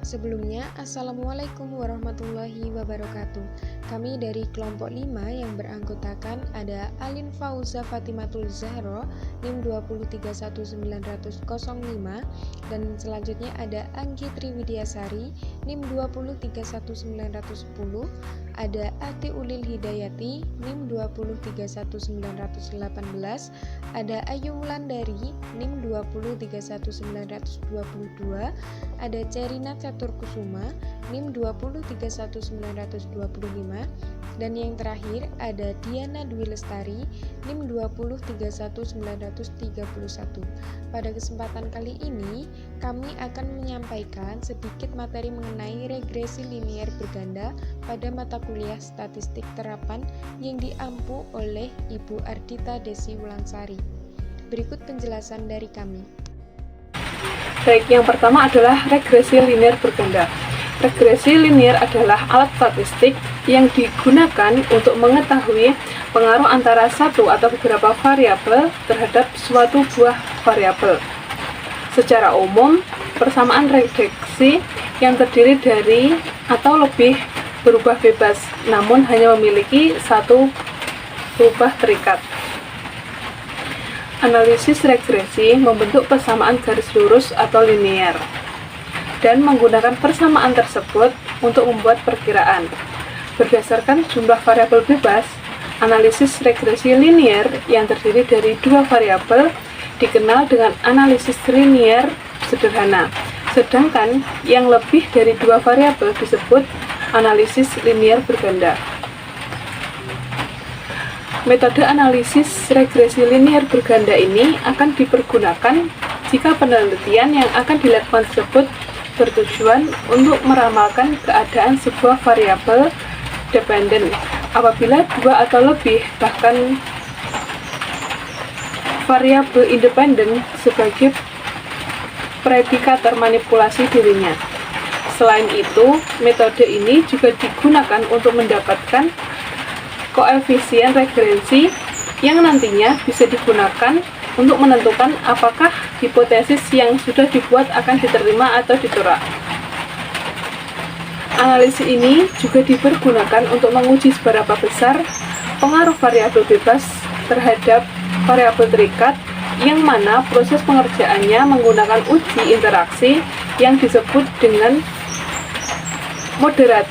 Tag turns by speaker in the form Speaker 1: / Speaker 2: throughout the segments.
Speaker 1: Sebelumnya, Assalamualaikum warahmatullahi wabarakatuh. Kami dari kelompok 5 yang beranggotakan ada Alin Fauza Fatimatul Zahro NIM 2031905, dan selanjutnya ada Anggi Triwidiasari NIM 2031910, ada Ati Ulil Hidayati NIM 2031918, ada Ayu Wulandari NIM 2031922, ada Cerina Caturkusuma NIM 2031925, dan yang terakhir ada Diana Dwi Lestari NIM 2031931. Pada kesempatan kali ini kami akan menyampaikan sedikit materi mengenai regresi linier berganda pada mata kuliah statistik terapan yang diampu oleh Ibu Ardita Desi Wulansari. Berikut penjelasan dari kami.
Speaker 2: Baik, yang pertama adalah regresi linier berganda. Regresi linier adalah alat statistik yang digunakan untuk mengetahui pengaruh antara satu atau beberapa variabel terhadap suatu buah variabel. Secara umum, persamaan regresi yang terdiri dari atau lebih berubah bebas, namun hanya memiliki satu berubah terikat. Analisis regresi membentuk persamaan garis lurus atau linier dan menggunakan persamaan tersebut untuk membuat perkiraan. Berdasarkan jumlah variabel bebas, analisis regresi linier yang terdiri dari dua variabel dikenal dengan analisis linier sederhana, sedangkan yang lebih dari dua variabel disebut analisis linier berganda. Metode analisis regresi linier berganda ini akan dipergunakan jika penelitian yang akan dilakukan tersebut bertujuan untuk meramalkan keadaan sebuah variabel dependen apabila dua atau lebih bahkan variabel independen sebagai predikator manipulasi dirinya. Selain itu, metode ini juga digunakan untuk mendapatkan koefisien regresi yang nantinya bisa digunakan untuk menentukan apakah hipotesis yang sudah dibuat akan diterima atau ditolak. Analisis ini juga dipergunakan untuk menguji seberapa besar pengaruh variabel bebas terhadap variabel terikat, yang mana proses pengerjaannya menggunakan uji interaksi yang disebut dengan moderate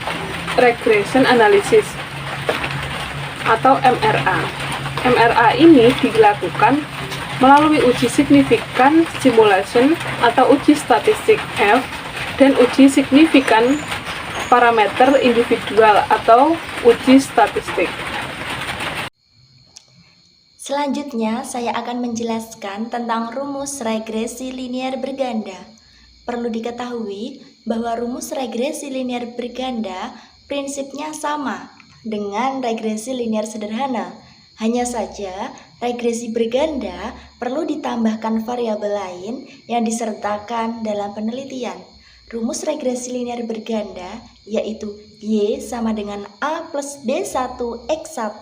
Speaker 2: regression analysis atau MRA. MRA ini dilakukan melalui uji signifikan simulation atau uji statistik F dan uji signifikan parameter individual atau uji statistik.
Speaker 3: Selanjutnya, saya akan menjelaskan tentang rumus regresi linier berganda. Perlu diketahui bahwa rumus regresi linier berganda prinsipnya sama dengan regresi linier sederhana. Hanya saja, regresi berganda perlu ditambahkan variabel lain yang disertakan dalam penelitian. Rumus regresi linier berganda yaitu Y sama dengan A plus B1 X1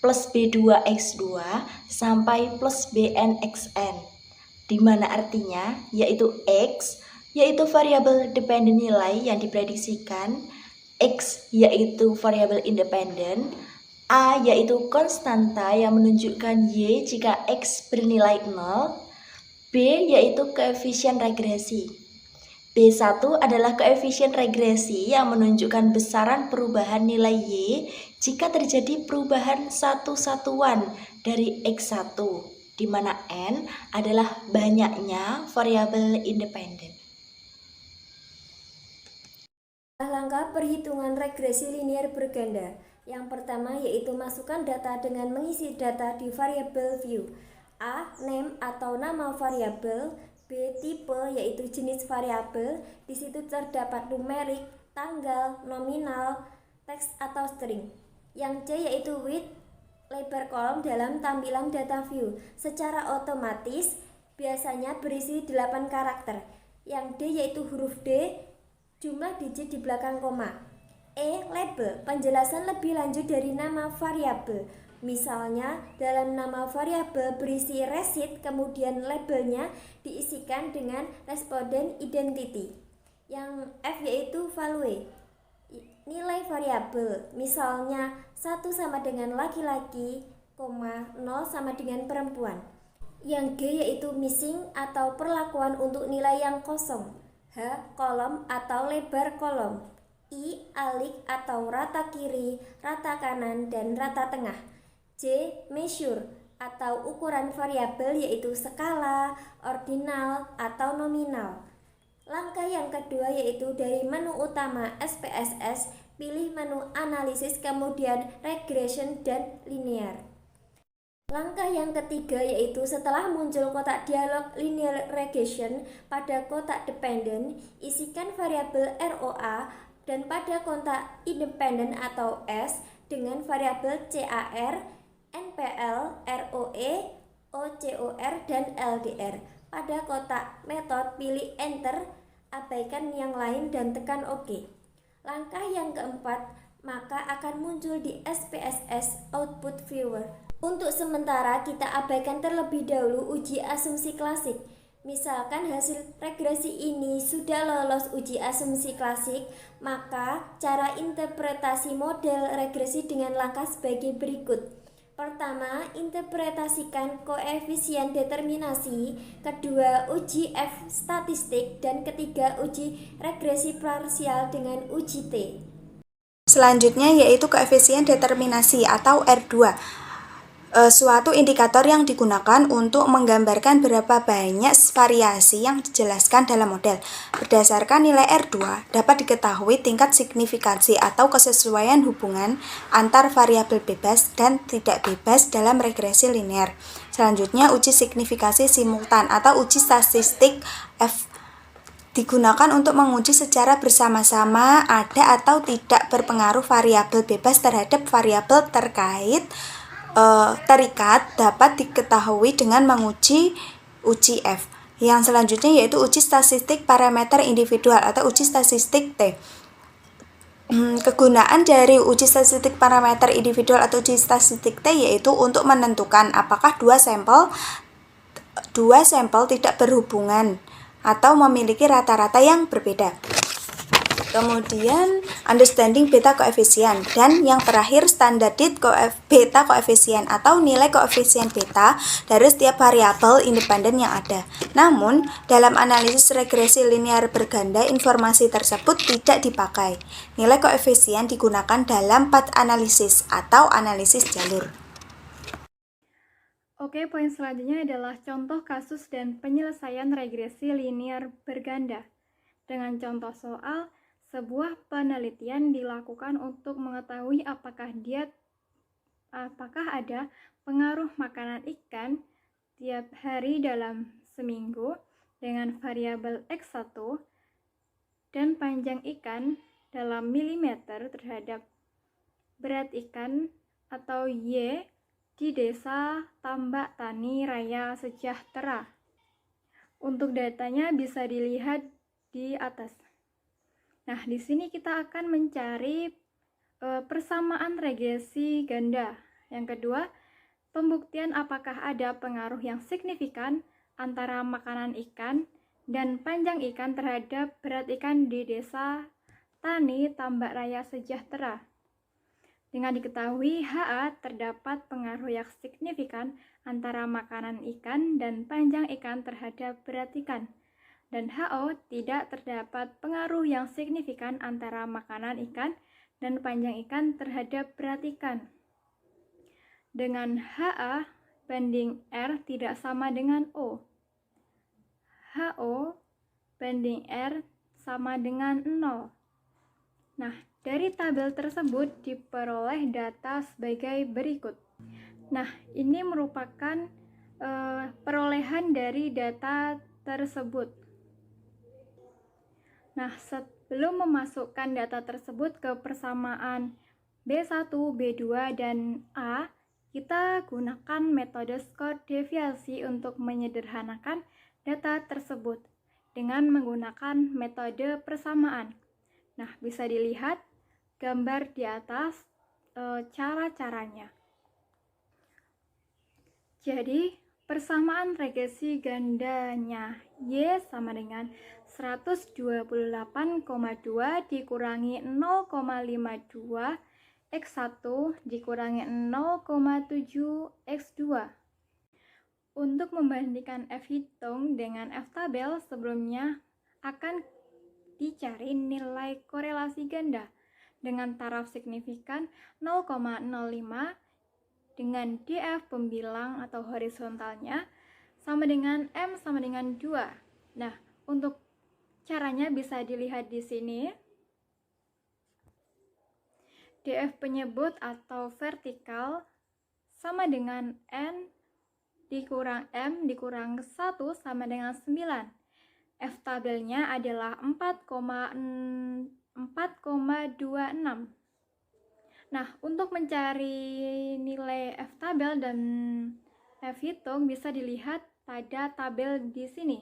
Speaker 3: plus B2 X2 sampai plus Bn Xn, di mana artinya yaitu X yaitu variabel dependen nilai yang diprediksikan, X yaitu variabel independen, A yaitu konstanta yang menunjukkan Y jika X bernilai 0, B yaitu koefisien regresi. B1 adalah koefisien regresi yang menunjukkan besaran perubahan nilai Y jika terjadi perubahan satu satuan dari X1, di mana N adalah banyaknya variabel independen.
Speaker 4: Langkah perhitungan regresi linier berganda. Yang pertama yaitu masukkan data dengan mengisi data di variabel view. A. Name atau nama variabel. B. Tipe yaitu jenis variabel. Di situ terdapat numerik, tanggal, nominal, teks atau string. Yang C yaitu width, lebar kolom dalam tampilan data view. Secara otomatis biasanya berisi 8 karakter. Yang D yaitu huruf D, jumlah digit di belakang koma. E. Label, penjelasan lebih lanjut dari nama variabel. Misalnya, dalam nama variabel berisi receipt, kemudian labelnya diisikan dengan responden identity. Yang F yaitu value, nilai variabel, misalnya 1 sama dengan laki-laki, 0 sama dengan perempuan. Yang G yaitu missing atau perlakuan untuk nilai yang kosong. H kolom atau lebar kolom. I alik atau rata kiri, rata kanan, dan rata tengah. J measure atau ukuran variabel yaitu skala, ordinal, atau nominal. Langkah yang kedua yaitu dari menu utama SPSS, pilih menu analisis, kemudian regression dan linear. Langkah yang ketiga yaitu setelah muncul kotak dialog linear regression, pada kotak dependent, isikan variabel ROA, dan pada kotak independent atau S dengan variabel CAR, NPL, ROE, OCOR, dan LDR. Pada kotak method, pilih enter, abaikan yang lain dan tekan OK. Langkah yang keempat, maka akan muncul di SPSS Output Viewer. Untuk sementara kita abaikan terlebih dahulu uji asumsi klasik. Misalkan hasil regresi ini sudah lolos uji asumsi klasik, maka cara interpretasi model regresi dengan langkah sebagai berikut. Pertama, interpretasikan koefisien determinasi. Kedua, uji F statistik. Dan ketiga, uji regresi parsial dengan uji T.
Speaker 5: Selanjutnya yaitu koefisien determinasi atau R2. Suatu indikator yang digunakan untuk menggambarkan berapa banyak variasi yang dijelaskan dalam model. Berdasarkan nilai R2, dapat diketahui tingkat signifikansi atau kesesuaian hubungan antar variabel bebas dan tidak bebas dalam regresi linear. Selanjutnya, uji signifikasi simultan atau uji statistik F digunakan untuk menguji secara bersama-sama ada atau tidak berpengaruh variabel bebas terhadap variabel terikat dapat diketahui dengan menguji uji F. Yang selanjutnya yaitu uji statistik parameter individual atau uji statistik T. Kegunaan dari uji statistik parameter individual atau uji statistik T yaitu untuk menentukan apakah dua sampel tidak berhubungan atau memiliki rata-rata yang berbeda. Kemudian understanding beta koefisien, dan yang terakhir standardized beta koefisien atau nilai koefisien beta dari setiap variabel independen yang ada. Namun, dalam analisis regresi linear berganda, informasi tersebut tidak dipakai. Nilai koefisien digunakan dalam path analisis atau analisis jalur.
Speaker 2: Oke, poin selanjutnya adalah contoh kasus dan penyelesaian regresi linear berganda. Dengan contoh soal, sebuah penelitian dilakukan untuk mengetahui apakah ada pengaruh makanan ikan tiap hari dalam seminggu dengan variabel X1 dan panjang ikan dalam milimeter terhadap berat ikan atau Y di Desa Tambak Tani Raya Sejahtera. Untuk datanya bisa dilihat di atas. Nah, di sini kita akan mencari persamaan regresi ganda. Yang kedua, pembuktian apakah ada pengaruh yang signifikan antara makanan ikan dan panjang ikan terhadap berat ikan di Desa Tani Tambak Raya Sejahtera. Dengan diketahui HA terdapat pengaruh yang signifikan antara makanan ikan dan panjang ikan terhadap berat ikan. Dan HO tidak terdapat pengaruh yang signifikan antara makanan ikan dan panjang ikan terhadap berat ikan. Dengan HA banding R tidak sama dengan O. HO banding R sama dengan 0. Nah, dari tabel tersebut diperoleh data sebagai berikut. Nah, ini merupakan perolehan dari data tersebut. Nah, sebelum memasukkan data tersebut ke persamaan B1, B2, dan A, kita gunakan metode skor deviasi untuk menyederhanakan data tersebut dengan menggunakan metode persamaan. Nah, bisa dilihat gambar di atas cara-caranya. Jadi, persamaan regresi gandanya Y sama dengan
Speaker 6: 128,2 dikurangi 0,52 X1 dikurangi 0,7 X2. Untuk membandingkan F hitung dengan F tabel sebelumnya akan dicari nilai korelasi ganda dengan taraf signifikan 0,05 dengan DF pembilang atau horizontalnya sama dengan M sama dengan 2. Nah, untuk caranya bisa dilihat di sini. DF penyebut atau vertikal sama dengan N dikurang M dikurang 1 sama dengan 9. F tabelnya adalah 4,26. Nah, untuk mencari nilai F tabel dan F hitung bisa dilihat pada tabel di sini.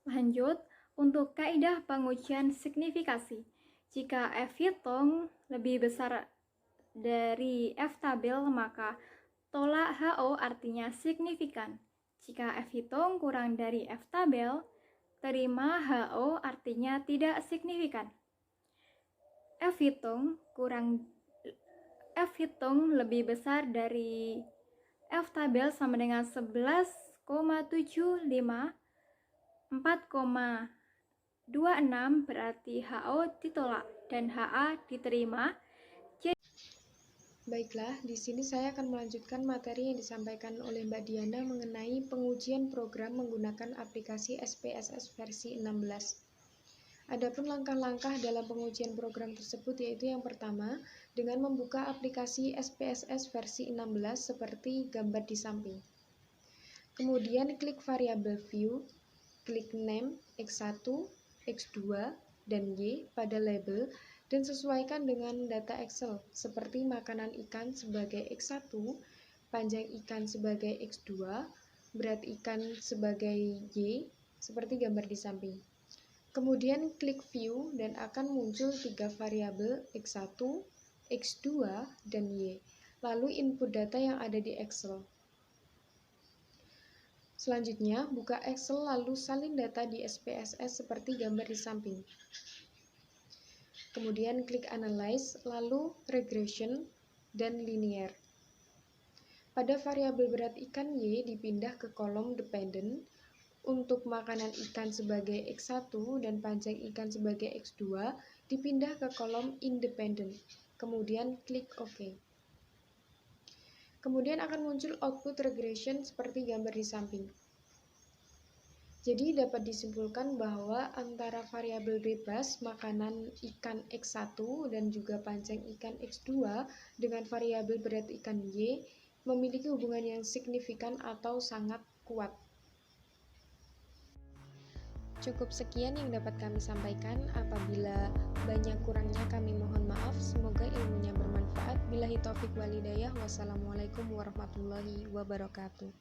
Speaker 6: Lanjut, untuk kaidah pengujian signifikasi. Jika F hitung lebih besar dari F tabel, maka tolak HO artinya signifikan. Jika F hitung kurang dari F tabel, terima HO artinya tidak signifikan. F hitung lebih besar dari F tabel sama dengan 11,75, 4,26 berarti HO ditolak dan HA diterima.
Speaker 1: Baiklah, di sini saya akan melanjutkan materi yang disampaikan oleh Mbak Diana mengenai pengujian program menggunakan aplikasi SPSS versi 16. Adapun langkah-langkah dalam pengujian program tersebut yaitu yang pertama, dengan membuka aplikasi SPSS versi 16 seperti gambar di samping. Kemudian klik variabel view, klik name X1, X2, dan Y pada label, dan sesuaikan dengan data Excel seperti makanan ikan sebagai X1, panjang ikan sebagai X2, berat ikan sebagai Y, seperti gambar di samping. Kemudian klik view dan akan muncul 3 variabel X1, X2, dan Y, lalu input data yang ada di Excel. Selanjutnya, buka Excel lalu salin data di SPSS seperti gambar di samping. Kemudian klik Analyze, lalu Regression, dan Linear. Pada variabel berat ikan Y dipindah ke kolom Dependent, untuk makanan ikan sebagai X1 dan panjang ikan sebagai X2 dipindah ke kolom Independent, kemudian klik OK. Kemudian akan muncul output regression seperti gambar di samping. Jadi dapat disimpulkan bahwa antara variabel bebas makanan ikan X1 dan juga panjang ikan X2 dengan variabel berat ikan Y memiliki hubungan yang signifikan atau sangat kuat. Cukup sekian yang dapat kami sampaikan. Apabila banyak kurangnya kami mohon maaf. Semoga ilmunya bermanfaat. Billahi taufik walhidayah. Wassalamualaikum warahmatullahi wabarakatuh.